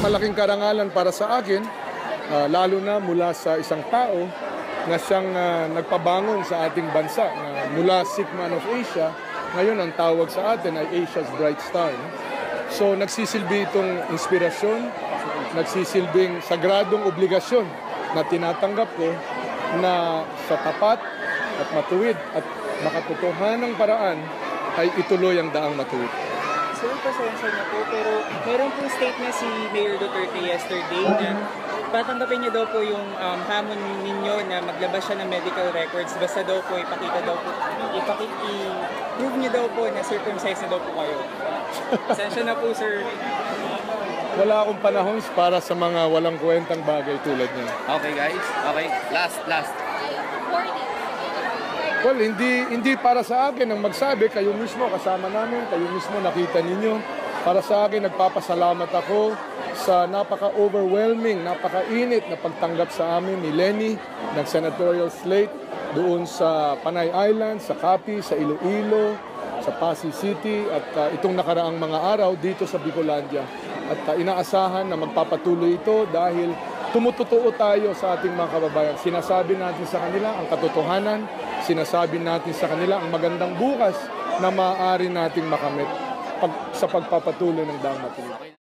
malaking karangalan para sa akin, lalo na mula sa isang tao na siyang nagpabangon sa ating bansa. Mula Sick Man of Asia, ngayon ang tawag sa atin ay Asia's Bright Star. No? So nagsisilbi itong inspirasyon, nagsisilbing sagradong obligasyon na tinatanggap ko na sa tapat at matuwid at makatotohanang paraan ay ituloy ang daang matuwid. Sir, pasensya na po, pero meron pong statement si Mayor Duterte yesterday na patanggapin niya daw po yung hamon ninyo na maglabas siya ng medical records basta daw po ipakita daw po, i-prove niyo daw po na circumcised na daw po kayo. Pasensya na po, sir. Wala akong panahon para sa mga walang kwentang bagay tulad niya. Okay guys, okay. Last. Well, hindi para sa akin ang magsabi, kayo mismo kasama namin, kayo mismo nakita ninyo. Para sa akin, nagpapasalamat ako sa napaka-overwhelming, napaka-init na pagtanggap sa amin ni Lenny ng senatorial slate doon sa Panay Island, sa Capi, sa Iloilo, sa Pasig City at itong nakaraang mga araw dito sa Bicolandia. At inaasahan na magpapatuloy ito dahil tumutotoo tayo sa ating mga kababayan. Sinasabi natin sa kanila ang katotohanan, sinasabi natin sa kanila ang magandang bukas na maaari nating makamit sa pagpapatuloy ng daang matuloy.